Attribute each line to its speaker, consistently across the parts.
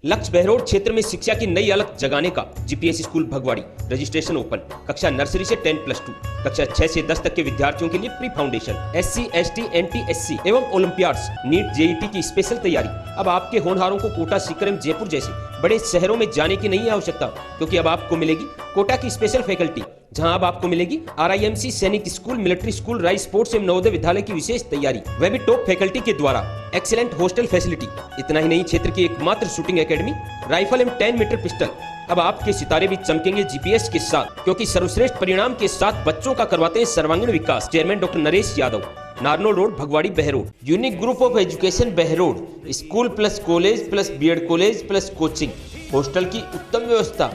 Speaker 1: लक्ष्य बहरोड क्षेत्र में शिक्षा की नई अलग जगाने का GPS school Bhagwadi. Registration open. कक्षा नर्सरी से 10+2, कक्षा 6 से 10 तक के विद्यार्थियों के लिए pre foundation, SC, ST, NT, SC एवं ओलंपियाड्स, नीट, जेईटी की स्पेशल तैयारी। अब आपके होनहारों को कोटा, सीकर एवं जयपुर जैसे बड़े शहरों में जाने की नहीं आवश्यकता, क्योंकि अब आपको मिलेगी कोटा की स्पेशल फैकल्टी, जहां अब आपको मिलेगी RIMC सैनिक school, military school, rice sports एवं नवोदय विद्यालय की विशेष तैयारी, वह भी टॉप फैकल्टी के द्वारा। Excellent hostel facility. इतना ही नहीं, क्षेत्र की एकमात्र शूटिंग एकेडमी, राइफल एवं 10 मीटर पिस्टल। अब आपके सितारे भी चमकेंगे जीपीएस के साथ, क्योंकि सर्वश्रेष्ठ परिणाम के साथ बच्चों का करवाते हैं सर्वांगीण विकास। Chairman doctor Naresh Yadav, Narnaul road, Bhagwadi, Behror. Unique group of education Behror, school plus college plus BEd college plus coaching, hostel की उत्तम व्यवस्था।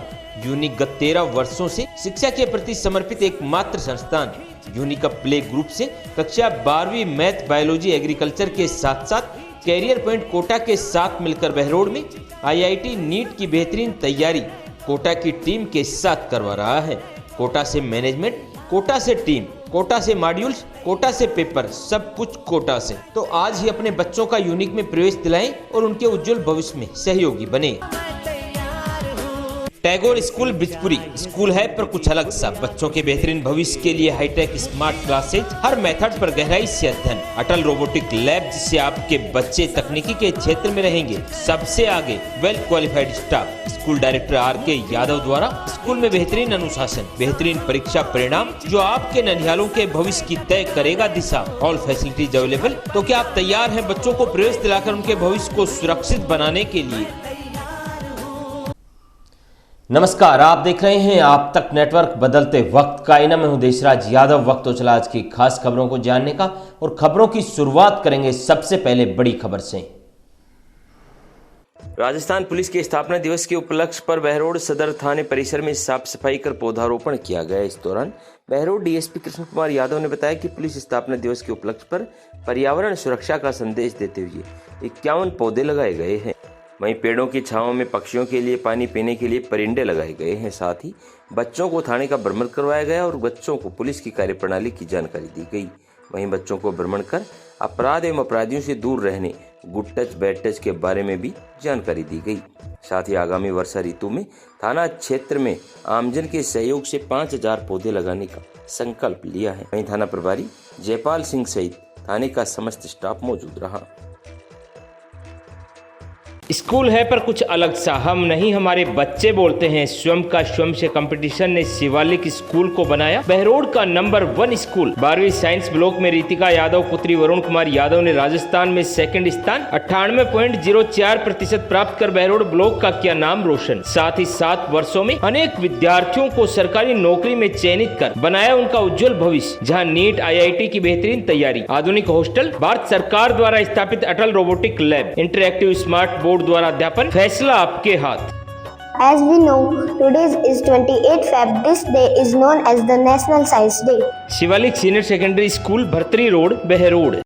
Speaker 1: यूनिक गत 13 वर्षों से शिक्षा के प्रति समर्पित एकमात्र संस्थान। यूनिक प्ले ग्रुप से कक्षा 12वीं मैथ, बायोलॉजी, एग्रीकल्चर के साथ साथ कैरियर पॉइंट कोटा के साथ मिलकर बहरोड में IIT नीट की बेहतरीन तैयारी कोटा की टीम के साथ करवा रहा है। कोटा से मैनेजमेंट, कोटा से टीम, कोटा से मॉड्यूल्स, कोटा से पेपर, सब कुछ कोटा से। तो आज ही अपने बच्चों का यूनिक में प्रवेश दिलाएं और उनके उज्जवल भविष्य में सहयोगी बने। टैगोर स्कूल बिजपुरी स्कूल है पर कुछ अलग सा। बच्चों के बेहतरीन भविष्य के लिए हाईटेक स्मार्ट क्लासेज, हर मेथड पर गहराई से अध्ययन, अटल रोबोटिक लैब, जिससे आपके बच्चे तकनीकी के क्षेत्र में रहेंगे सबसे आगे। Well qualified staff. School director RK Yadav द्वारा स्कूल में बेहतरीन अनुशासन, बेहतरीन परीक्षा परिणाम, जो आपके ननिहालों के भविष्य की तय करेगा दिशा। All facilities available. तो क्या आप तैयार हैं बच्चों को प्रवेश दिलाकर उनके भविष्य को सुरक्षित बनाने के लिए? नमस्कार, आप देख रहे हैं आप तक नेटवर्क। बदलते वक्त का आईना, मैं हूं देशराज यादव। वक्त तो चला आज की खास खबरों को जानने का, और खबरों की शुरुआत करेंगे सबसे पहले बड़ी खबर से। राजस्थान पुलिस के स्थापना दिवस के उपलक्ष्य पर बहरोड सदर थाने परिसर में साफ सफाई कर पौधारोपण किया गया। इस दौरान बहरोड DSP कृष्ण कुमार यादव ने बताया कि पुलिस स्थापना दिवस के उपलक्ष्य पर पर्यावरण सुरक्षा का संदेश देते हुए 51 पौधे लगाए गए हैं। वहीं पेड़ों की छांव में पक्षियों के लिए पानी पीने के लिए परिंदे लगाए गए हैं। साथ ही बच्चों को थाने का भ्रमण करवाया गया और बच्चों को पुलिस की कार्यप्रणाली की जानकारी दी गई। वहीं बच्चों को भ्रमण कर अपराध एवं अपराधियों से दूर रहने, गुड टच बैड टच के बारे में भी जानकारी दी गई। साथ ही आगामी वर्षा ऋतु में थाना क्षेत्र में आमजन के सहयोग से 5000 पौधे लगाने का संकल्प लिया है। वहीं थाना प्रभारी जयपाल सिंह सहित थाने का समस्त स्टाफ मौजूद रहा। स्कूल है पर कुछ अलग सा, हम नहीं हमारे बच्चे बोलते हैं। स्वयं का स्वयं से कंपटीशन ने शिवालिक स्कूल को बनाया बहरोड का नंबर 1 स्कूल। 12वीं साइंस ब्लॉक में रितिका यादव पुत्री वरुण कुमार यादव ने राजस्थान में सेकंड स्थान 98.04% प्राप्त कर बहरोड ब्लॉक का किया नाम रोशन। साथ ही 7 वर्षों में अनेक विद्यार्थियों को सरकारी नौकरी में चयनित कर बनाया उनका उज्जवल भविष्य। जहाँ नीट, IIT की बेहतरीन तैयारी, आधुनिक हॉस्टल, भारत सरकार द्वारा स्थापित Atal robotic lab, interactive smart board द्वारा अध्यापन, फैसला आपके हाथ।
Speaker 2: As we know, today is 28 Feb. This day is known as the National Science Day.
Speaker 1: Shivalik senior secondary school, Bhartari road, Behror.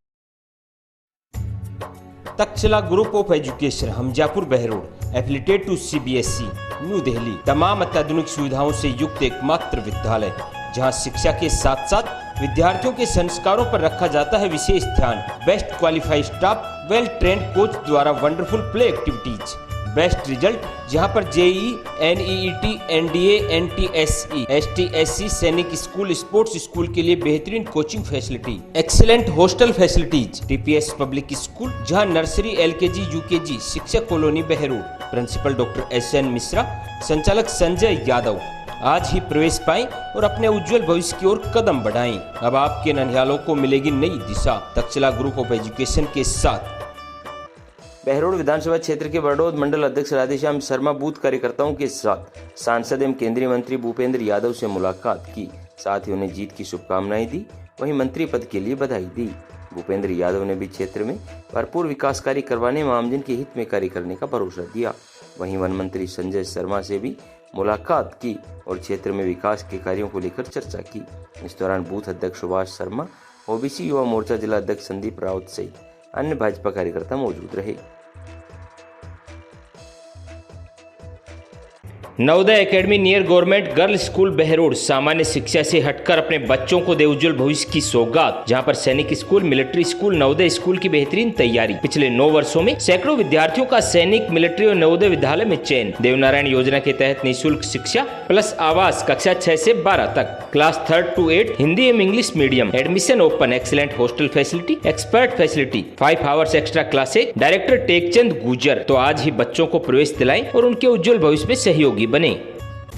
Speaker 1: Takshashila group of education, Hamjapur, Behror, affiliated to CBSE, New Delhi. तमाम अत्याधुनिक सुविधाओं से युक्त एकमात्र विद्यालय, जहां शिक्षा के साथ साथ विद्यार्थियों के संस्कारों पर रखा जाता है विशेष ध्यान। Best qualified staff, well trained coach द्वारा wonderful play activities, best result, जहां पर JEE, NEET, NDA, NTSE, ST, SC Sainik school, sports school के लिए बेहतरीन coaching facility, excellent hostel facilities. TPS public school, जहां नर्सरी, LKG, UKG, शिक्षक colony, Behror. Principal doctor SN Mishra, संचालक संजय यादव। आज ही प्रवेश पाएं और अपने उज्जवल भविष्य की ओर कदम बढ़ाएं। अब आपके ननिहालों को मिलेगी नई दिशा तक्षशिला ग्रुप ऑफ एजुकेशन के साथ। बहरोड विधानसभा क्षेत्र के बड़ौद मंडल अध्यक्ष राधेश्याम शर्मा बूथ कार्यकर्ताओं के साथ सांसद एवं केंद्रीय मंत्री भूपेंद्र यादव से मुलाकात की। साथ ही उन्हें जीत की शुभकामनाएं दी, वहीं मंत्री पद के लिए बधाई दी। भूपेंद्र यादव ने भी क्षेत्र में भरपूर विकास कार्य करवाने में आमजन के हित में कार्य करने का भरोसा दिया। वहीं वन मंत्री संजय शर्मा से भी मुलाकात की और क्षेत्र में विकास के कार्यों को लेकर चर्चा की। इस दौरान बूथ अध्यक्ष सुभाष शर्मा, OBC युवा मोर्चा जिला अध्यक्ष संदीप राउत सहित अन्य भाजपा कार्यकर्ता मौजूद रहे। Navodaya academy near government girls school Behror सामान्य शिक्षा से हटकर अपने बच्चों को दे उज्जवल भविष्य की सौगात, जहां पर सैनिक school, military school, Navodaya school की बेहतरीन तैयारी। पिछले 9 वर्षों में सैकड़ों विद्यार्थियों का सैनिक, मिलिट्री और नवोदय विद्यालय में चयन। देवनारायण योजना के तहत निःशुल्क शिक्षा प्लस आवास कक्षा 6 से 12 तक, क्लास 3 to 8 हिंदी एवं English medium, admission open, excellent hostel facility, expert facility, 5 hours extra classes. Director Tekchand गुजर। तो आज ही बच्चों को प्रवेश दिलाएं और उनके उज्जवल भविष्य में सहयोगी बने।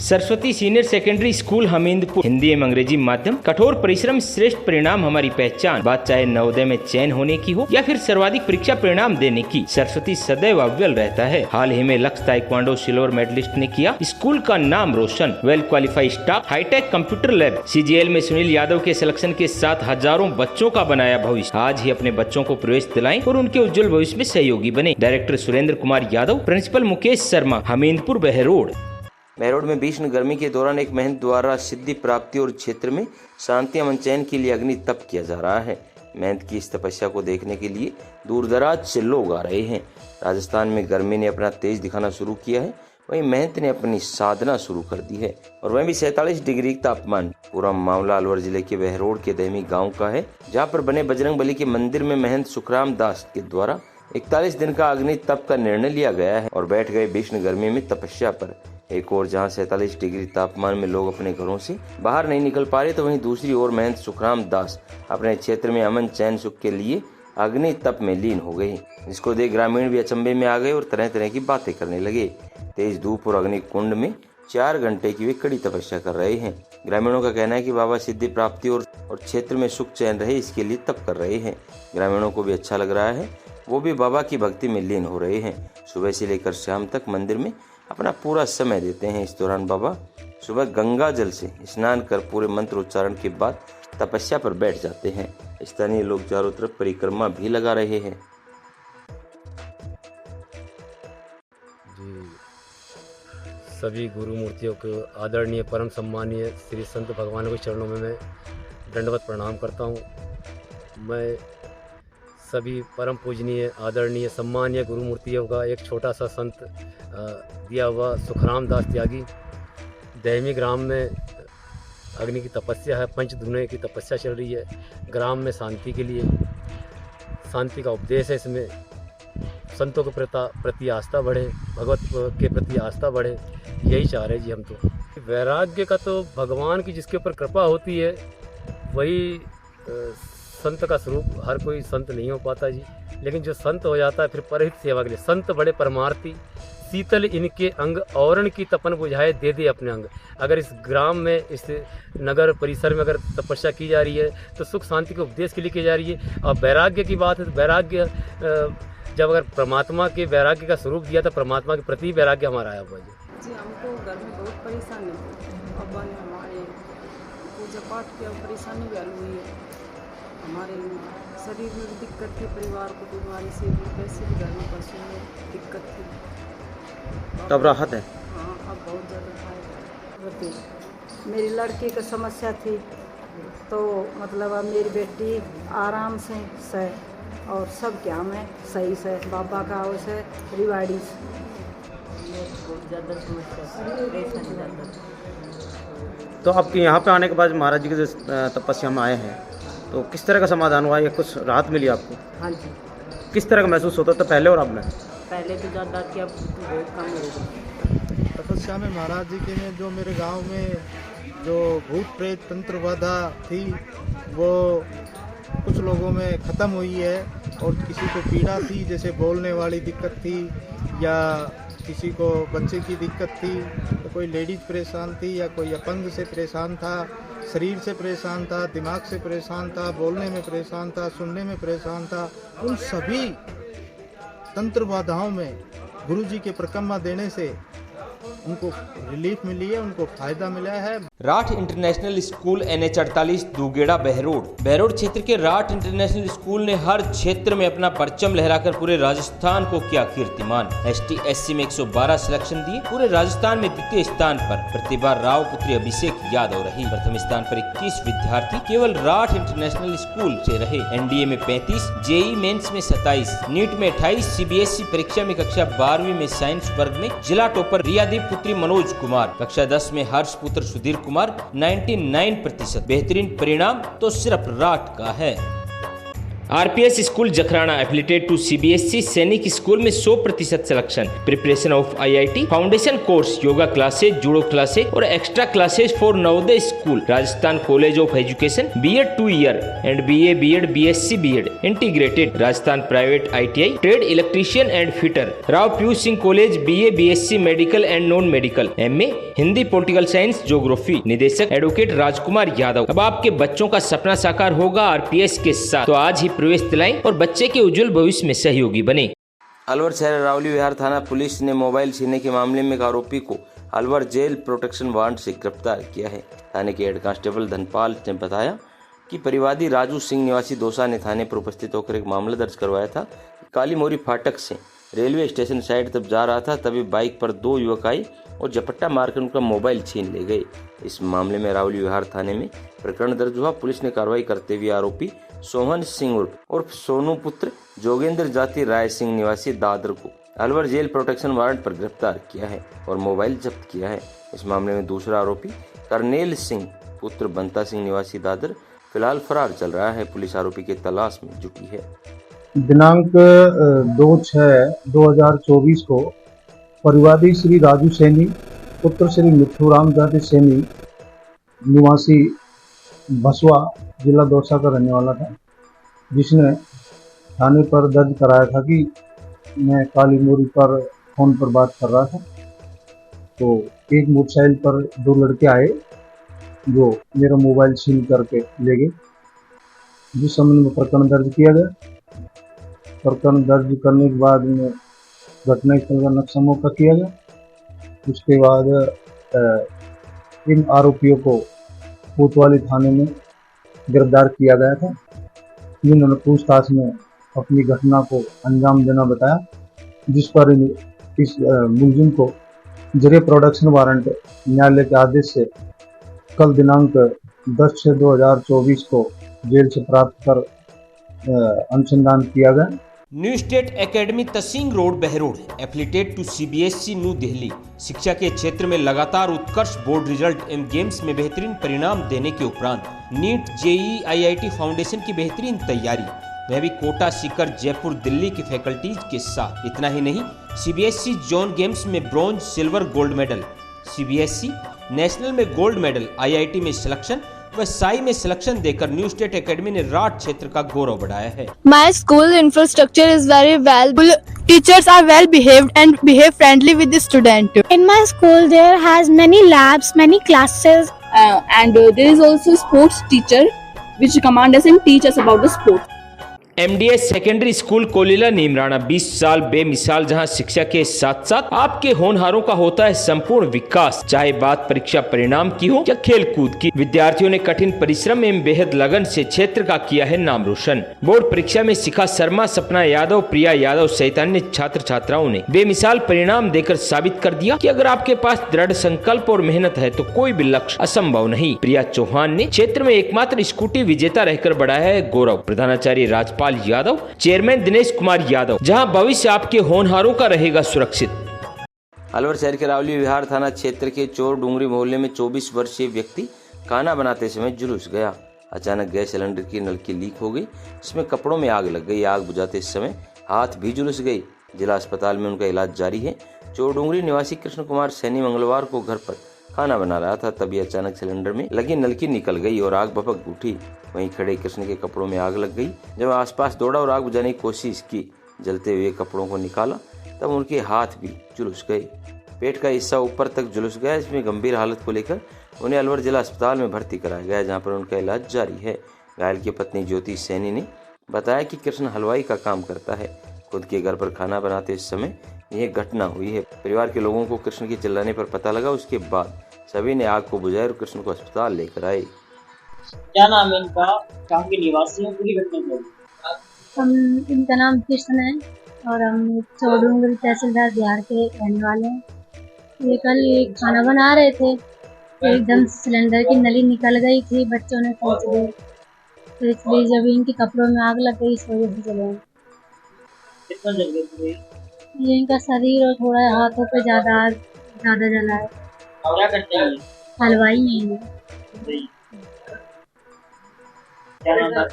Speaker 1: Saraswati senior secondary school Hamidpur, Hindi एवं अंग्रेजी माध्यम, कठोर परिश्रम श्रेष्ठ परिणाम हमारी पहचान। बात चाहे नवोदय में चयन होने की हो या फिर सर्वाधिक परीक्षा परिणाम देने की, सरस्वती सदैव अव्वल रहता है। हाल ही में लक्ष्य ताइक्वांडो सिल्वर मेडलिस्ट ने किया स्कूल का नाम रोशन। Well qualified staff, hitech computer lab, CGL में सुनील यादव के सिलेक्शन के साथ हजारों बच्चों का बनाया भविष्य। आज ही अपने बच्चों को प्रवेश दिलाएं और उनके उज्जवल भविष्य में सहयोगी बने। Director Surendra Kumar Yadav, principal Mukesh Sharma, Hamidpur Behror.
Speaker 3: बहरोड में भीषण गर्मी के दौरान एक महंत द्वारा सिद्धि प्राप्ति और क्षेत्र में शांति अमन चैन के लिए अग्नि तप किया जा रहा है। महंत की इस तपस्या को देखने के लिए दूर दराज से लोग आ रहे हैं। राजस्थान में गर्मी ने अपना तेज दिखाना शुरू किया है, वहीं महंत ने अपनी साधना शुरू कर दी है, और वह भी 47 डिग्री तापमान। पूरा मामला अलवर जिले के बहरोड के दहमी गाँव का है, जहाँ पर बने बजरंग बली के मंदिर में महंत सुखराम दास के द्वारा 41 दिन का अग्नि तप का निर्णय लिया गया है और बैठ गए भीषण गर्मी में तपस्या पर। एक और जहां 47 डिग्री तापमान में लोग अपने घरों से बाहर नहीं निकल पा रहे, तो वहीं दूसरी ओर महंत सुखराम दास अपने क्षेत्र में अमन चैन सुख के लिए अग्नि तप में लीन हो गए, जिसको देख ग्रामीण भी अचंभे में आ गए और तरह तरह की बातें करने लगे। तेज धूप और अग्नि कुंड में 4 घंटे की वे कड़ी तपस्या कर रहे हैं। ग्रामीणों का कहना है कि बाबा सिद्धि प्राप्ति और क्षेत्र में सुख चैन रहे, इसके लिए तप कर रहे हैं। ग्रामीणों को भी अच्छा लग रहा है, वो भी बाबा की भक्ति में लीन हो रहे हैं। सुबह से लेकर शाम तक मंदिर में अपना पूरा समय देते हैं। इस दौरान बाबा सुबह गंगा जल से स्नान कर पूरे मंत्र उच्चारण के बाद तपस्या पर बैठ जाते हैं। स्थानीय लोग चारों तरफ परिक्रमा भी लगा रहे हैं।
Speaker 4: जी, सभी गुरु मूर्तियों को आदरणीय परम सम्मानीय श्री संत भगवान के चरणों में मैं दंडवत प्रणाम करता हूँ। मैं सभी परम पूजनीय आदरणीय सम्मानीय गुरु मूर्तियों का एक छोटा सा संत दिया हुआ सुखराम दास त्यागी, दहमी ग्राम में अग्नि की तपस्या है, पंचधुने की तपस्या चल रही है। ग्राम में शांति के लिए, शांति का उपदेश है। इसमें संतों के प्रति आस्था बढ़े, भगवत के प्रति आस्था बढ़े, यही चाह रहे जी हम तो। वैराग्य का तो भगवान की जिसके ऊपर कृपा होती है वही संत का स्वरूप। हर कोई संत नहीं हो पाता जी, लेकिन जो संत हो जाता है फिर परहित सेवा के लिए। संत बड़े परमार्थी, शीतल इनके अंग, औरण की तपन बुझाए दे दे अपने अंग। अगर इस ग्राम में, इस नगर परिसर में अगर तपस्या की जा रही है तो सुख शांति के उपदेश के लिए की जा रही है। और वैराग्य की बात है तो वैराग्य जब अगर परमात्मा के वैराग्य का स्वरूप दिया तो परमात्मा के प्रति वैराग्य हमारा आया हुआ
Speaker 5: जी। हमको घर में बहुत परेशानी है, अब हमारे पूजा पाठ की परेशानी भी आलू हुई है। हमारे शरीर में भी दिक्कत थी, परिवार को बीमारी से भी, पैसे भी घर में पशु में दिक्कत थी।
Speaker 6: तब राहत है?
Speaker 5: हाँ, अब बहुत ज़्यादा फायदा होती। मेरी लड़की की समस्या थी तो मतलब अब मेरी बेटी आराम से सह और सब क्या में सही से बाबा का हाउस है रिवाड़ी से। बहुत ज़्यादा समस्या परेशानी ज़्यादा।
Speaker 6: तो आपके यहाँ पे आने के बाद महाराज जी के तपस्या में आए हैं तो किस तरह का समाधान हुआ या कुछ राहत मिली आपको?
Speaker 5: हाँ जी।
Speaker 6: किस तरह का महसूस होता था पहले और अब में?
Speaker 5: पहले तो ज़्यादा थी, अब बहुत कम हो गई।
Speaker 7: तपस्या में महाराज जी के ने जो मेरे गांव में जो भूत प्रेत तंत्र बाधा थी वो कुछ लोगों में ख़त्म हुई है, और किसी को पीड़ा थी जैसे बोलने वाली दिक्कत थी या किसी को बच्चे की दिक्कत थी, तो कोई लेडीज परेशान थी या कोई अपंग से परेशान था, शरीर से परेशान था, दिमाग से परेशान था, बोलने में परेशान था, सुनने में परेशान था, उन सभी तंत्र बाधाओं में गुरुजी के परिक्रमा देने से उनको रिलीफ मिली है, उनको फायदा मिला है।
Speaker 1: राठ इंटरनेशनल स्कूल NH 48 दूगेड़ा बहरोड क्षेत्र के राठ इंटरनेशनल स्कूल ने हर क्षेत्र में अपना परचम लहराकर पूरे राजस्थान को किया कीर्तिमान। ST SC में 112 सिलेक्शन दिए, पूरे राजस्थान में द्वितीय स्थान पर प्रतिभा राव पुत्री अभिषेक यादव रही। प्रथम स्थान पर 21 विद्यार्थी केवल राठ इंटरनेशनल स्कूल से रहे। NDA में 35, JEE मेंस में 27, नीट में 28, CBSE परीक्षा में कक्षा 12वीं में साइंस वर्ग में जिला टॉपर रियादीप पुत्री मनोज कुमार, कक्षा 10 में हर्ष पुत्र सुधीर कुमार 99%। बेहतरीन परिणाम तो सिर्फ राट का है। RPS school Jakhrana affiliated to CBSE Sainik school में 100% selection. Preparation of IIT, foundation course, yoga classes, judo classes और extra classes for Navodaya school. Rajasthan college of education BEd 2 year and BA BEd BSc BEd integrated. Rajasthan private ITI trade electrician and fitter. Rao Piyush Singh college BA BSc medical and non medical. MA Hindi political science geography. निदेशक advocate Rajkumar Yadav. अब आपके बच्चों का सपना साकार होगा RPS के साथ, तो आज ही प्रवेश दिलाएं और बच्चे के उज्जवल भविष्य में सहयोगी बने।
Speaker 3: अलवर शहर रावली विहार थाना पुलिस ने मोबाइल छीनने के मामले में एक आरोपी को अलवर जेल प्रोटेक्शन वारंट से गिरफ्तार किया है। थाने के हेड कांस्टेबल धनपाल ने बताया कि परिवादी राजू सिंह निवासी दौसा ने थाने पर उपस्थित होकर एक मामला दर्ज करवाया था। काली मोरी फाटक से रेलवे स्टेशन साइड तब जा रहा था, तभी बाइक पर 2 युवक आए और झपट्टा मारकर उनका मोबाइल छीन ले गए। इस मामले में रावली विहार थाने में प्रकरण दर्ज हुआ। पुलिस ने कार्रवाई करते हुए आरोपी सोहन सिंह उर्फ सोनू पुत्र जोगेंद्र जाति राय सिंह निवासी दादर को अलवर जेल प्रोटेक्शन वारंट पर गिरफ्तार किया है और मोबाइल जब्त किया है। इस मामले में दूसरा आरोपी करनेल सिंह पुत्र बंता सिंह निवासी दादर फिलहाल फरार चल रहा है। पुलिस आरोपी की तलाश में जुटी है।
Speaker 8: दिनांक 2/6/2024 को परिवादी श्री राजू सैनी पुत्र श्री मिठूराम जाति सैनी निवासी भसवा जिला दौसा का रहने वाला था, जिसने थाने पर दर्ज कराया था कि मैं काली मोरी पर फोन पर बात कर रहा था। तो एक मोटरसाइकिल पर 2 लड़के आए जो मेरा मोबाइल छीन करके ले गए, जिस संबंध में प्रकरण दर्ज किया गया। प्रकरण दर्ज करने के बाद में घटनास्थल का नक्शा मौका किया गया। उसके बाद इन आरोपियों को कोतवाली थाने में गिरफ्तार किया गया था, जिन्होंने पूछताछ में अपनी घटना को अंजाम देना बताया, जिस पर इस मुलजिम को जरिए प्रोडक्शन वारंट न्यायालय के आदेश से कल दिनांक 10/6/2024 को जेल से प्राप्त कर अनुसंधान किया गया।
Speaker 1: New state academy Tasing road Behror affiliated to CBSE new Delhi. शिक्षा के क्षेत्र में लगातार उत्कर्ष बोर्ड रिजल्ट एवं गेम्स में बेहतरीन परिणाम देने के उपरांत नीट जेईई आईआईटी फाउंडेशन की बेहतरीन तैयारी, वह भी कोटा, सीकर, जयपुर, दिल्ली की फैकल्टीज के साथ। इतना ही नहीं, सीबीएसई जोन गेम्स में bronze, silver, gold medal, CBSE national में गोल्ड मेडल, आईआईटी में सिलेक्शन व साई में सिलेक्शन देकर न्यू स्टेट एकेडमी ने राट क्षेत्र का गौरव बढ़ाया है।
Speaker 9: My school infrastructure is very well. Teachers are well behaved and behave friendly with the student.
Speaker 2: In my school, there has many labs, many classes.
Speaker 9: And there is also sports teacher which command us and teach us about the sport.
Speaker 1: MDS secondary school Kolila Neemrana 20 साल बेमिसाल, जहां शिक्षा के साथ साथ आपके होनहारों का होता है संपूर्ण विकास। चाहे बात परीक्षा परिणाम की हो या खेल कूद की, विद्यार्थियों ने कठिन परिश्रम एवं बेहद लगन से क्षेत्र का किया है नाम रोशन। बोर्ड परीक्षा में शिखा शर्मा, सपना यादव, प्रिया यादव सहित अन्य छात्र छात्राओं ने बेमिसाल परिणाम देकर साबित कर दिया कि अगर आपके पास दृढ़ संकल्प और मेहनत है तो कोई भी लक्ष्य असंभव नहीं। प्रिया चौहान ने क्षेत्र में एकमात्र स्कूटी विजेता रहकर बढ़ाया है गौरव। प्रधानाचार्य राजपाल यादव, चेयरमैन दिनेश कुमार यादव, जहां भविष्य आपके होनहारों का रहेगा सुरक्षित।
Speaker 3: अलवर शहर के रावली विहार थाना क्षेत्र के चोर डूंगरी मोहल्ले में 24 वर्षीय व्यक्ति खाना बनाते समय झुलस गया। अचानक गैस सिलेंडर की नलकी लीक हो गई, जिसमें कपड़ों में आग लग गई। आग बुझाते समय हाथ भी झुलस गई। जिला अस्पताल में उनका इलाज जारी है। चोर डूंगरी निवासी कृष्ण कुमार सैनी मंगलवार को घर पर खाना बना रहा था, तभी अचानक सिलेंडर में लगी नलकी निकल गई और आग भभक उठी। वहीं खड़े कृष्ण के कपड़ों में आग लग गई। जब आसपास दौड़ा और आग बुझाने की कोशिश की, जलते हुए कपड़ों को निकाला तब उनके हाथ भी झुलस गए। पेट का हिस्सा ऊपर तक झुलस गया। इसमें गंभीर हालत को लेकर उन्हें अलवर जिला अस्पताल में भर्ती कराया गया, जहां पर उनका इलाज जारी है। घायल की पत्नी ज्योति सैनी ने बताया कि कृष्ण हलवाई का काम करता है। खुद के घर पर खाना बनाते समय यह घटना हुई है। परिवार के लोगों को कृष्ण के चिल्लाने पर पता लगा। उसके बाद सभी ने आग को बुझाया और कृष्ण को अस्पताल लेकर आए।
Speaker 10: क्या नाम है इनका, कहाँ के निवासी हैं, पूरी घटना क्या है?
Speaker 11: इनका नाम कृष्ण है और हम चौडूंगरी तहसीलदार बिहार के रहने वाले हैं। ये कल खाना बना रहे थे तो एकदम सिलेंडर की नली निकल गई थी, बच्चों ने खींच ली, तो इसलिए जब इनके कपड़ों में आग लग गई इस वजह से जले।
Speaker 10: कितना जल गए थे?
Speaker 11: ये इनका शरीर और थोड़ा हाथों पे ज्यादा आग ज़्यादा जला है।
Speaker 10: और क्या करते हैं?
Speaker 11: हलवाई हैं ये।
Speaker 10: क्या नाम था?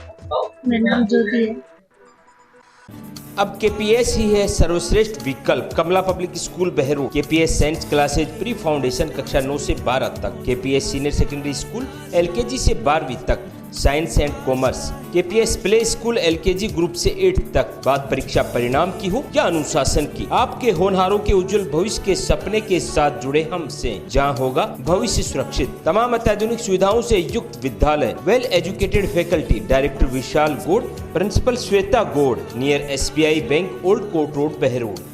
Speaker 11: मेरा नाम ज्योति है।
Speaker 1: अब केपीएस ही है सर्वश्रेष्ठ विकल्प। Kamla public school Behror, KPS science classes pre foundation कक्षा 9 से 12 तक, KPS senior secondary school LKG से 12वीं तक, science and commerce, KPS play school LKG group से 8 तक। बात परीक्षा परिणाम की हो या अनुशासन की, आपके होनहारों के उज्जवल भविष्य के सपने के साथ जुड़े हमसे, जहां होगा भविष्य सुरक्षित। तमाम अत्याधुनिक सुविधाओं से युक्त विद्यालय, well educated faculty. Director Vishal Gaur, principal Shweta Gaur, near SBI bank, old court road, Behror.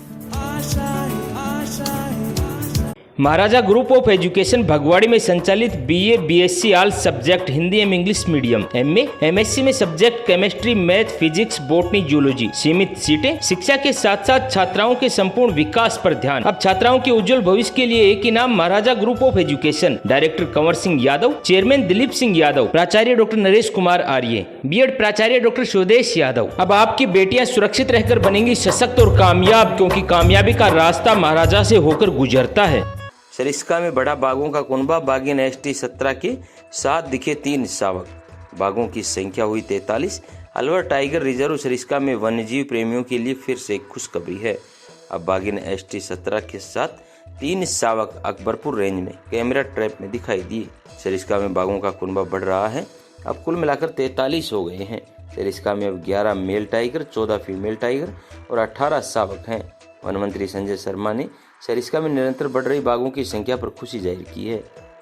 Speaker 1: Maharaja group of education Bhagwadi में संचालित BA BSc all subject Hindi एवं इंग्लिश मीडियम, MA MSc में subject chemistry, math, physics, botany, zoology, सीमित सीटें। शिक्षा के साथ साथ छात्राओं के संपूर्ण विकास पर ध्यान। अब छात्राओं के उज्जवल भविष्य के लिए एक ही नाम, Maharaja group of education. Director Kanwar Singh Yadav, chairman Dilip Singh Yadav, प्राचार्य डॉक्टर नरेश कुमार आर्य, B.Ed प्राचार्य डॉक्टर स्वदेश यादव। अब आपकी बेटियां सुरक्षित रहकर बनेंगी सशक्त और कामयाब, क्योंकि कामयाबी का रास्ता महाराजा से होकर गुजरता है।
Speaker 3: सरिस्का में बढ़ा बाघों का कुनबा, बाघिन ST 17 के साथ दिखे 3 शावक, बाघों की संख्या हुई 43। अलवर टाइगर रिजर्व सरिस्का में वन्यजीव प्रेमियों के लिए फिर से खुशखबरी है। अब बाघिन ST 17 के साथ 3 शावक अकबरपुर रेंज में कैमरा ट्रैप में दिखाई दिए। सरिस्का में बाघों का कुनबा बढ़ रहा है, अब कुल मिलाकर 43 हो गए हैं। सरिस्का में अब 11 मेल टाइगर, 14 फीमेल टाइगर और 18 शावक हैं। वन मंत्री संजय शर्मा ने सरिस्का में निरंतर बढ़ रही बाघों की संख्या पर खुशी जाहिर की है।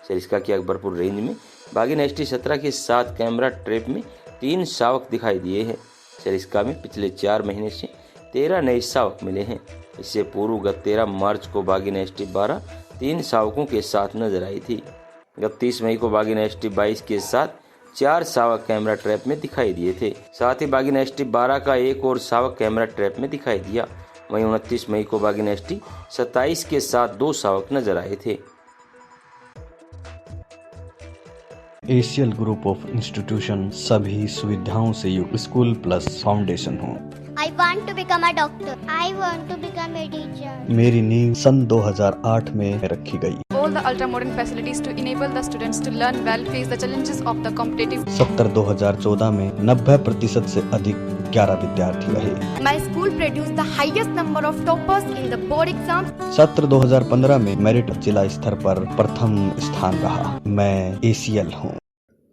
Speaker 3: सरिस्का के अकबरपुर रेंज में बाघिन ST 17 के साथ कैमरा ट्रैप में 3 शावक दिखाई दिए हैं। सरिस्का में पिछले 4 महीने से 13 नए शावक मिले हैं। इससे पूर्व गत 13 मार्च को बाघिन ST 12 3 शावकों के साथ नजर आई थी। गत 30 मई को बाघिन ST 22 के साथ 4 शावक कैमरा ट्रैप में दिखाई दिए थे। साथ ही बाघिन ST 12 का एक और शावक कैमरा ट्रैप में दिखाई दिया। वहीं 29 मई को बाघिन ST 27 के साथ 2 शावक नजर आए थे।
Speaker 12: एशियल ग्रुप ऑफ इंस्टीट्यूशन सभी सुविधाओं से युक्त स्कूल प्लस फाउंडेशन हो।
Speaker 2: I want to become a doctor. I want to become a teacher.
Speaker 12: मेरी नींव सन 2008 में रखी गई।
Speaker 9: All the ultra modern facilities to enable the students to learn well, face the challenges of the competitive.
Speaker 12: 2014 में 90% से अधिक 11 विद्यार्थी रहे।
Speaker 9: My school produced the highest number of toppers in the board exams.
Speaker 12: सत्र 2015 में मेरिट जिला स्तर पर प्रथम स्थान रहा। मैं ACL हूँ।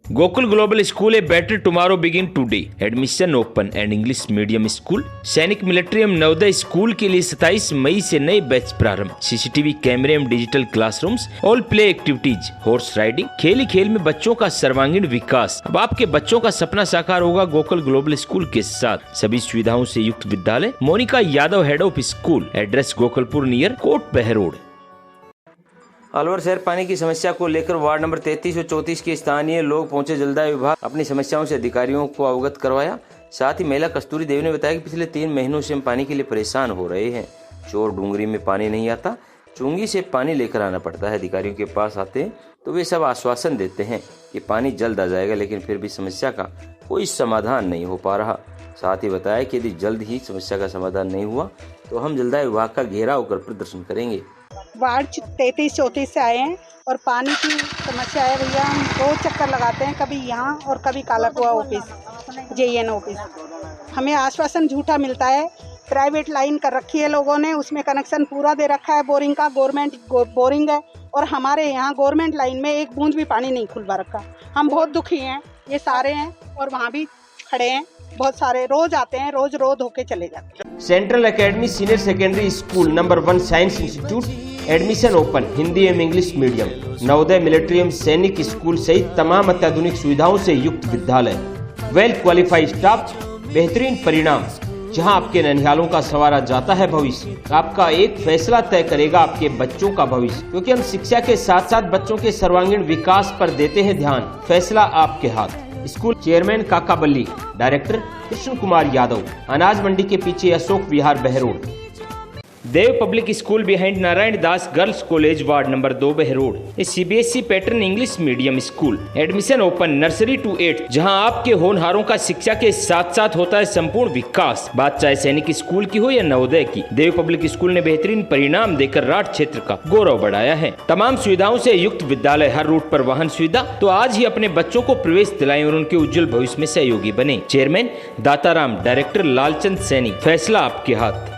Speaker 1: Gokul global school a better tomorrow begin today. Admission open and English medium school, सैनिक मिलिट्री एवं नवोदय स्कूल के लिए 27 मई से नए बैच प्रारंभ। CCTV कैमरे एवं digital classrooms, all play activities, horse riding, खेल ही खेल में बच्चों का सर्वांगीण विकास। अब आपके बच्चों का सपना साकार होगा गोकुल ग्लोबल स्कूल के साथ। सभी सुविधाओं से युक्त विद्यालय, Monika Yadav head of school, address Gokulpur near Kot Behror.
Speaker 3: Alwar शहर पानी की समस्या को लेकर वार्ड नंबर 33 और 34 के स्थानीय लोग पहुंचे। जलदाय विभाग अपनी समस्याओं से अधिकारियों को अवगत करवाया। साथ ही महिला कस्तूरी देवी ने बताया कि पिछले 3 महीनों से हम पानी के लिए परेशान हो रहे हैं। चोर डूंगरी में पानी नहीं आता, चुंगी से पानी लेकर आना पड़ता है। अधिकारियों के पास आते हैं तो वे सब आश्वासन देते हैं कि पानी जल्द आ जाएगा, लेकिन फिर भी समस्या का कोई समाधान नहीं हो पा रहा। साथ ही बताया कि यदि जल्द ही समस्या का समाधान नहीं हुआ तो हम जलदाय विभाग का घेराव कर प्रदर्शन करेंगे।
Speaker 13: वार्ड 33-34 से आए हैं और पानी की समस्या है भैया। हम 2 चक्कर लगाते हैं, कभी यहाँ और कभी कालाकुआ ऑफिस, JN ऑफिस। हमें आश्वासन झूठा मिलता है। प्राइवेट लाइन कर रखी है लोगों ने, उसमें कनेक्शन पूरा दे रखा है बोरिंग का, गवर्नमेंट बोरिंग है, और हमारे यहाँ गवर्नमेंट लाइन में एक बूंद भी पानी नहीं खुलवा रखा। हम बहुत दुखी हैं, ये सारे हैं और वहाँ भी खड़े हैं, बहुत सारे रोज आते हैं, रोज होके चले जाते हैं।
Speaker 1: Central academy senior secondary school number 1 science institute, admission open Hindi एवं इंग्लिश मीडियम, नवोदय मिलिट्री एवं सैनिक स्कूल सहित तमाम अत्याधुनिक सुविधाओं से युक्त विद्यालय, वेल क्वालिफाइड स्टाफ, बेहतरीन परिणाम। जहां आपके ननिहालों का संवारा जाता है भविष्य, आपका एक फैसला तय करेगा आपके बच्चों का भविष्य, क्योंकि हम शिक्षा के साथ साथ बच्चों के सर्वांगीण विकास पर देते हैं ध्यान। फैसला आपके हाथ। स्कूल चेयरमैन काका बल्ली, डायरेक्टर कृष्ण कुमार यादव, अनाज मंडी के पीछे Ashok Vihar Behror. Dev public school behind Narayan Das girls college ward number 2 Behror. CBSE pattern English medium school. Admission open nursery to 8, जहां आपके होनहारों का शिक्षा के साथ साथ होता है संपूर्ण विकास। बात चाहे सैनिक स्कूल की हो या नवोदय की, देव पब्लिक स्कूल ने बेहतरीन परिणाम देकर राठ क्षेत्र का गौरव बढ़ाया है। तमाम सुविधाओं से युक्त विद्यालय, हर रूट पर वाहन सुविधा। तो आज ही अपने बच्चों को प्रवेश दिलाएं और उनके उज्जवल भविष्य में सहयोगी बने। Chairman Dataram, director Lalchand Saini. फैसला आपके हाथ।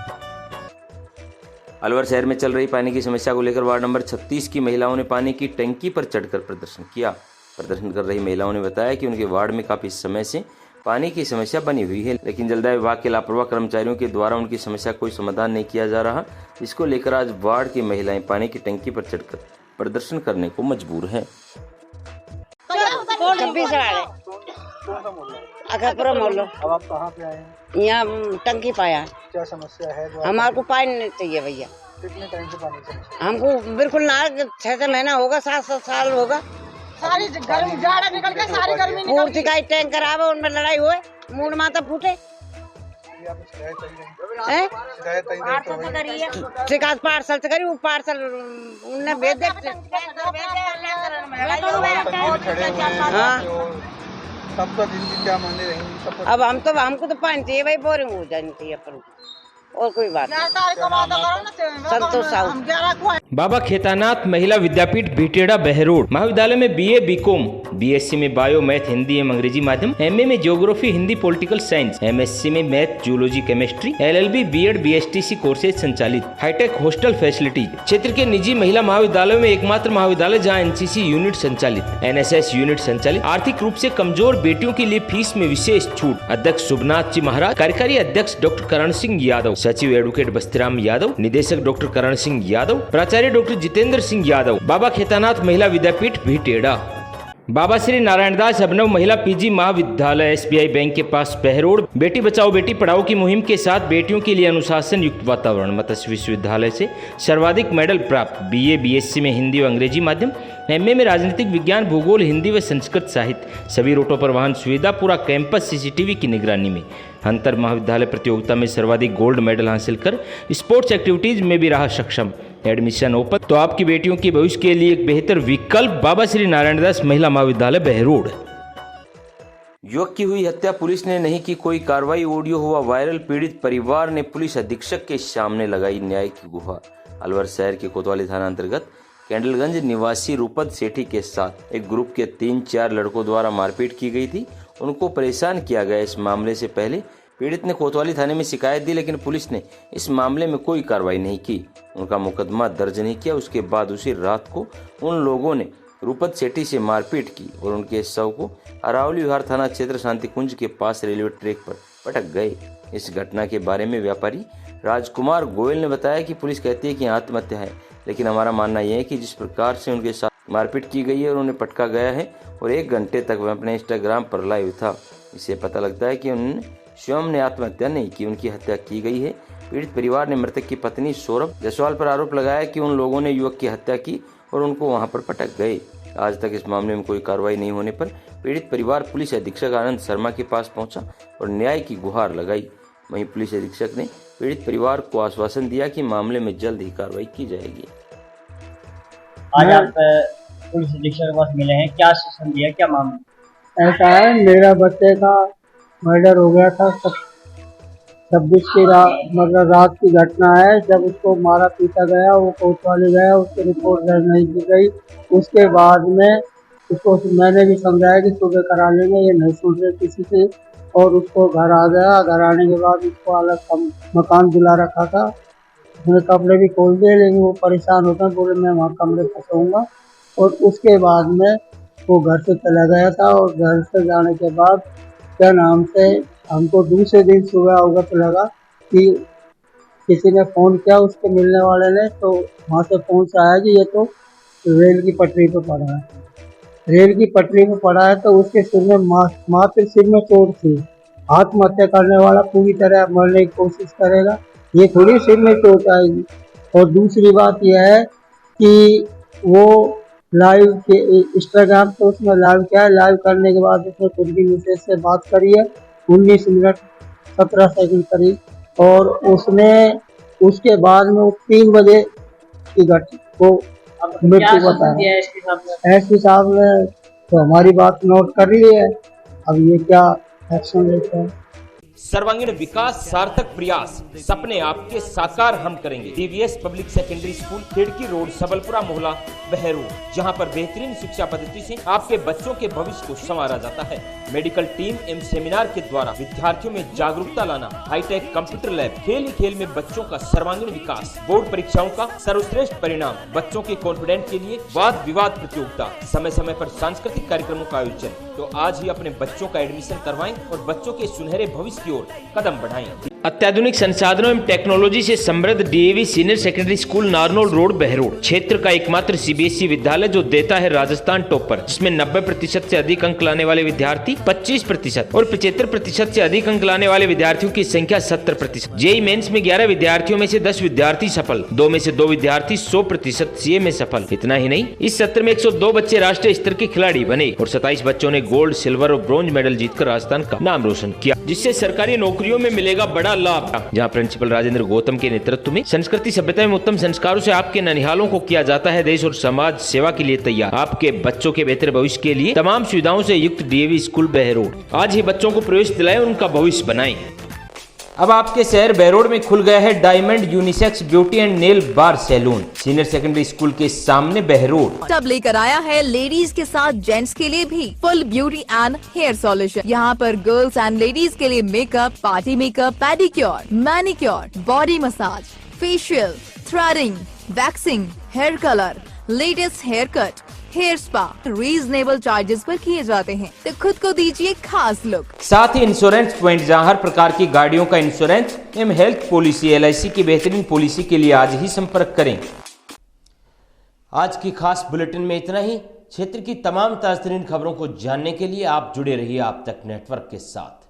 Speaker 3: अलवर शहर में चल रही पानी की समस्या को लेकर वार्ड नंबर 36 की महिलाओं ने पानी की टंकी पर चढ़कर प्रदर्शन किया। प्रदर्शन कर रही महिलाओं ने बताया कि उनके वार्ड में काफी समय से पानी की समस्या बनी हुई है, लेकिन जलदाय विभाग के लापरवाह कर्मचारियों के द्वारा उनकी समस्या कोई समाधान नहीं किया जा रहा। इसको लेकर आज वार्ड की महिलाएं पानी की टंकी पर चढ़कर प्रदर्शन करने को मजबूर हैं।
Speaker 14: अकबरा मोहल्ला।
Speaker 7: अब आप कहाँ पे आए हैं?
Speaker 14: यहाँ टंकी पाया।
Speaker 7: क्या समस्या है?
Speaker 14: हमारे को पानी नहीं चाहिए भैया।
Speaker 7: कितने टाइम से पानी चाहिए?
Speaker 14: हमको बिल्कुल ना, 6 महीना होगा, 7 साल होगा।
Speaker 13: सारी गर्मी जाड़ा निकल के सारी गर्मी निकल
Speaker 14: पूर्ति का टैंकर आवे, उनमें लड़ाई हुए, मूड माता फूटे। शिकायत पार्सल से करी, वो पार्सल उन्हें भेज दे।
Speaker 7: सबका जिंदगी क्या माने रहेंगी?
Speaker 14: अब हमको तो पानी चाहिए भाई, बोरिंग हो जानी चाहिए अपन, और कोई बात नहीं।
Speaker 1: बाबा खेतानाथ महिला विद्यापीठ बीटेड़ा बहरोड। महाविद्यालय में BA BCom, BSc में बायो मैथ हिंदी एवं अंग्रेजी माध्यम, MA में geography Hindi political science, MSc में math zoology chemistry, LLB BEd BSTC courses संचालित। Hi-tech hostel facilities. क्षेत्र के निजी महिला महाविद्यालयों में एकमात्र महाविद्यालय जहाँ NCC यूनिट संचालित, NSS यूनिट संचालित। आर्थिक रूप से कमजोर बेटियों के लिए फीस में विशेष छूट। अध्यक्ष शुभनाथ जी महाराज, कार्यकारी अध्यक्ष डॉक्टर करण सिंह यादव, सचिव एडवोकेट बस्तीराम यादव, निदेशक डॉक्टर करण सिंह यादव, प्राचार्य डॉक्टर जितेंद्र सिंह यादव। बाबा खेतानाथ महिला विद्यापीठ भीटेड़ा। बाबा श्री नारायणदास अभिनव महिला PG महाविद्यालय SBI बैंक के पास बहरोड। बेटी बचाओ बेटी पढ़ाओ की मुहिम के साथ बेटियों के लिए अनुशासन युक्त वातावरण। मत्स्य विश्वविद्यालय से सर्वाधिक मेडल प्राप्त। BA BSc में हिंदी व अंग्रेजी माध्यम, MA में राजनीतिक विज्ञान, भूगोल, हिंदी व संस्कृत साहित्य। सभी रूटों पर वाहन सुविधा, पूरा कैंपस CCTV की निगरानी में। अंतर महाविद्यालय प्रतियोगिता में सर्वाधिक गोल्ड मेडल हासिल कर स्पोर्ट्स एक्टिविटीज में भी रहा सक्षम। Admission open. तो आपकी बेटियों के भविष्य के लिए एक बेहतर विकल्प बाबा श्री नारायणदास महिला महाविद्यालय बहरोड।
Speaker 3: युवक की हुई हत्या, पुलिस ने नहीं की कोई कार्रवाई। ऑडियो हुआ वायरल। पीड़ित परिवार ने पुलिस अधीक्षक के सामने लगाई न्याय की गुहार। अलवर शहर के कोतवाली थाना अंतर्गत कैंडलगंज निवासी रूपद सेठी के साथ एक ग्रुप के 3-4 लड़कों द्वारा मारपीट की गई थी। उनको परेशान किया गया। इस मामले से पहले पीड़ित ने कोतवाली थाने में शिकायत दी, लेकिन पुलिस ने इस मामले में कोई कार्रवाई नहीं की, उनका मुकदमा दर्ज नहीं किया। उसके बाद उसी रात को उन लोगों ने रूपद सेठी से मारपीट की और उनके शव को अरावली विहार थाना क्षेत्र शांति कुंज के पास रेलवे ट्रैक पर पटक गए। इस घटना के बारे में व्यापारी राजकुमार गोयल ने बताया कि पुलिस कहती है कि आत्महत्या है, लेकिन हमारा मानना यह है कि जिस प्रकार से उनके साथ मारपीट की गई है और उन्हें पटका गया है और 1 घंटे तक वह अपने इंस्टाग्राम पर लाइव था, इससे पता लगता है कि उन्होंने स्वयं ने आत्महत्या नहीं की, उनकी हत्या की गई है। पीड़ित परिवार ने मृतक की पत्नी सौरभ जायसवाल पर आरोप लगाया कि उन लोगों ने युवक की हत्या की और उनको वहां पर पटक गए। आज तक इस मामले में कोई कार्रवाई नहीं होने पर पीड़ित परिवार पुलिस अधीक्षक आनंद शर्मा के पास पहुंचा और न्याय की गुहार लगाई। वहीं पुलिस अधीक्षक ने पीड़ित परिवार को आश्वासन दिया कि मामले में जल्द ही कार्रवाई की जाएगी।
Speaker 10: आज आप पुलिस अधीक्षक के पास मिले हैं, क्या आश्वासन दिया, क्या मामला?
Speaker 15: ऐसा है, मेरा बच्चे का मर्डर हो गया था 26 की मतलब रात की घटना है। जब उसको मारा पीटा गया, वो कोतवाली गया, उसकी रिपोर्ट दर्ज नहीं की गई। उसके बाद में उसको मैंने भी समझाया कि सुबह करा लेंगे, ये नहीं सुन रहे किसी से, और उसको घर आ गया। घर आने के बाद उसको अलग मकान दिला रखा था, उसने कमरे भी खोल दिए, लेकिन वो परेशान होकर बोले मैं वहाँ कमरे फंसाऊँगा। और उसके बाद में वो घर से चला गया था, और घर से जाने के बाद क्या नाम से हमको दूसरे दिन सुबह अवगत लगा कि किसी ने फ़ोन किया उसके मिलने वाले ने, तो वहाँ से फ़ोन से आया कि ये तो रेल की पटरी पे पड़ा है। रेल की पटरी पे पड़ा है तो उसके सिर में मात्र सिर में चोट थी। आत्महत्या करने वाला पूरी तरह मरने की कोशिश करेगा, ये थोड़ी सिर में चोट आएगी। और दूसरी बात यह है कि वो लाइव के इंस्टाग्राम पे उसमें लाइव किया है। लाइव करने के बाद उसने खुद की मिसेज से बात करी है 19 मिनट 17 सेकंड करीब, और उसने उसके बाद में वो 3 बजे की घटना को मृत्यु बताया। एसपी साहब ने तो हमारी बात नोट कर ली है, अब ये क्या एक्शन लेते हैं।
Speaker 1: सर्वांगीण विकास सार्थक प्रयास, सपने आपके साकार हम करेंगे। डीवीएस पब्लिक सेकेंडरी स्कूल, खिड़की रोड, सबलपुरा मोहल्ला, बहरोड, जहां पर बेहतरीन शिक्षा पद्धति से आपके बच्चों के भविष्य को संवारा जाता है। मेडिकल टीम एवं सेमिनार के द्वारा विद्यार्थियों में जागरूकता लाना, हाईटेक कंप्यूटर लैब, खेल ही खेल में बच्चों का सर्वांगीण विकास, बोर्ड परीक्षाओं का सर्वश्रेष्ठ परिणाम, बच्चों के कॉन्फिडेंट के लिए वाद विवाद प्रतियोगिता, समय समय पर सांस्कृतिक कार्यक्रमों का आयोजन। तो आज ही अपने बच्चों का एडमिशन करवाएं और बच्चों के सुनहरे भविष्य की ओर कदम बढ़ाएं। अत्याधुनिक संसाधनों एवं टेक्नोलॉजी से समृद्ध DAV senior secondary school Narnaul road Behror, क्षेत्र का एकमात्र सीबीएसई विद्यालय जो देता है राजस्थान टॉपर, जिसमें 90% से अधिक अंक लाने वाले विद्यार्थी 25% और 75% से अधिक अंक लाने वाले विद्यार्थियों की संख्या 70%। जेईई मेंस में 11 विद्यार्थियों में से 10 विद्यार्थी सफल, 2 में से 2 विद्यार्थी 100% सीए में सफल। इतना ही नहीं, इस सत्र में 102 बच्चे राष्ट्रीय स्तर के खिलाड़ी बने और 27 बच्चों ने गोल्ड, सिल्वर और ब्रॉन्ज मेडल जीतकर राजस्थान का नाम रोशन किया, जिससे सरकारी नौकरियों में मिलेगा बड़ा लाभ। जहां प्रिंसिपल राजेंद्र गौतम के नेतृत्व में संस्कृति सभ्यता एवं उत्तम संस्कारों से आपके ननिहालों को किया जाता है देश और समाज सेवा के लिए तैयार। आपके बच्चों के बेहतर भविष्य के लिए तमाम सुविधाओं से युक्त डीएवी स्कूल बहरोड, आज ही बच्चों को प्रवेश दिलाएं, उनका भविष्य बनाएं। अब आपके शहर बहरोड में खुल गया है diamond unisex beauty and nail bar salon, senior secondary school के सामने बहरोड।
Speaker 16: तब लेकर आया है लेडीज के साथ जेंट्स के लिए भी full beauty and hair solution. यहाँ पर गर्ल्स एंड लेडीज के लिए makeup, party makeup, pedicure, manicure, body massage, facial, threading, waxing, hair colour, latest hair cut, hair spa reasonable charges पर किए जाते हैं, तो खुद को दीजिए खास लुक। साथ ही इंश्योरेंस पॉइंट, जहां हर प्रकार की गाड़ियों का इंश्योरेंस एवं हेल्थ पॉलिसी, एलआईसी की बेहतरीन पॉलिसी के लिए आज ही संपर्क करें। आज की खास बुलेटिन में इतना ही। क्षेत्र की तमाम ताज़ा खबरों को जानने के लिए आप जुड़े रहिए आप तक नेटवर्क के साथ।